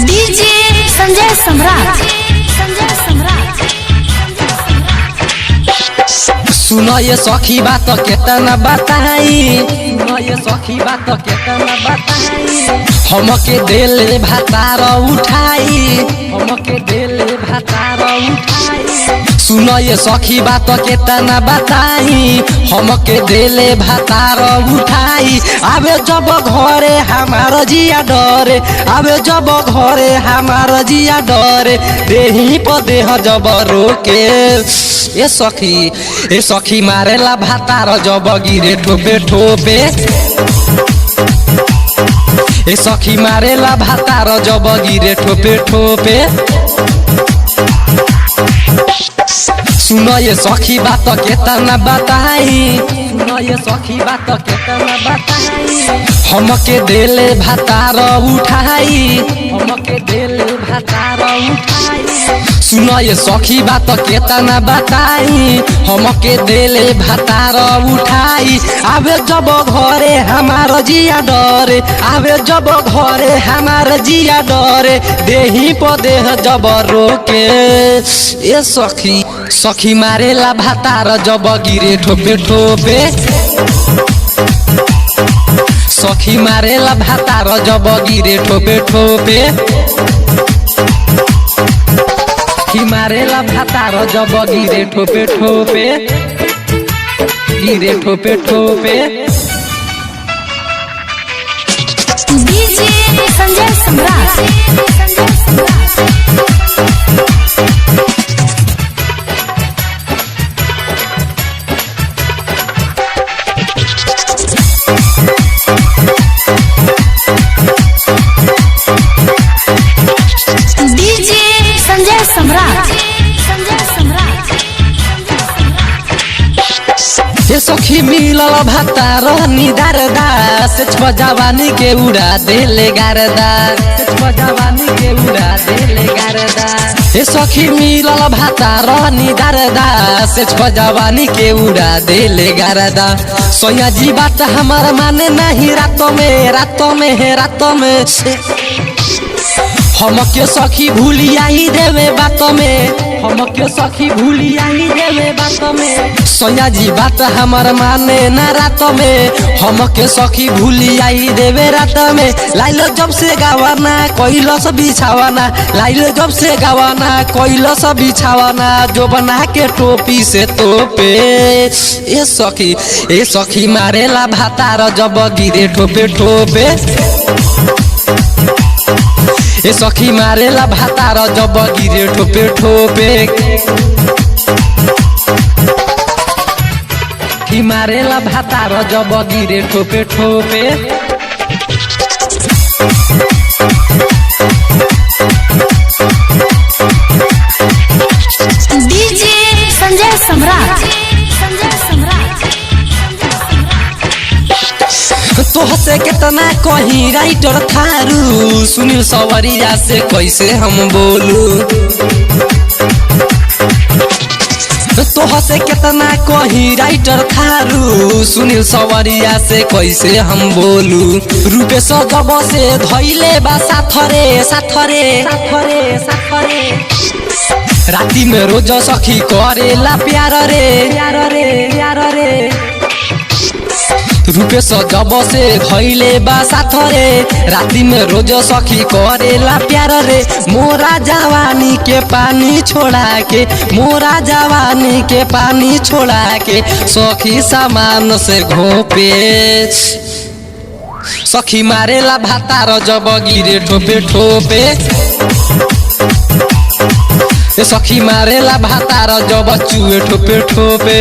DJ Sanjay सम्राट। सुनो ये सखी बात केतना बताई, सुनो ये सखी बात केतना बताई। हमके दिल भातार उठाई, हमके दिल भातार उठाई। सुनो ये सखी बात केतना बताई, हमके दिल भातार उठाई। आवे जब घरे हमार जिया डरे, आवे जब घरे हमार जिया डरे। देही पर देह जब रोके ए सखी मारेला भातार जब गिरे ठोपे ठोपे। ए सखी मारेला भातार जब गिरे ठोपे ठोपे। सुनो ये सखी बात केतना बताई, सुनो ये सखी बात केतना बताई। हमके दिल भातार उठाई, हमके दिल भातार उठाई। सुनो ये सखी बात केतना बताई, हमके दिल भातार उठाई। आवे जब घरे हमार जिया डरे, आवे जब घरे हमार जिया डरे। देही पर देह जब रोके ए सखी मारेला भातार जब गिरे ठोपे ठोपे। सखी मारेला भातार जब गिरे ठोपे ठोपे। सखी मारेला भातार जब गिरे ठोपे ठोपे, गिरे ठोपे ठोपे। डीजे संजय सम्राट। डीजे संजय सम्राट। ये सखी मिलल भातार निदार दास। जवानी के उड़ा देले गारदा, जवानी के उड़ा देले गारदा। ये सखी मिलल भातार निदार दास। जवानी के उड़ा देले गारदा। सोया जी बात हमार माने नहीं रातों में, रातों में, रातों में। हमके सखी भूलिया ही देवे बात में, हमके सखी भूलिया ही देवे बात में। सोया जी बात हमार माने ना रात में, हमके सखी भूलिया ही देवे रात में। लाइलो जब से गावाना कोइलो सब बिछावाना, लाइलो जब से गावाना कोइलो सब बिछावाना। जो बना के टोपी से तोपे ए सखी मारेला भातार जब गिरे ठोपे ठोपे। ए सखी मारेला भातार जब गिरे ठोपे ठोपे। सखी मारेला भातार जब गिरे ठोपे ठोपे। डीजे संजय सम्राट। तोहसे केतना कहीं राइटर थारू। सुनील सवरिया से कैसे हम बोलू, तोहसे केतना कहीं राइटर थारू। सुनील सवरिया से कैसे हम बोलू। रूपेश जब से धैले बा साथरे साथरे साथरे साथरे। राती में रोज सखी करेला प्यार रे प्यार रे प्यार रे। रूपेश जब से धैले बा साथरे। राती में रोज सखी करेला प्यार रे। मोरा जवानी के पानी छोड़ा के, मोरा जवानी के पानी छोड़ा के। सखी सामान से घोपे सखी मारेला भातार जब गिरे ठोपे ठोपे। सखी मारेला भातार जब चुए ठोपे ठोपे।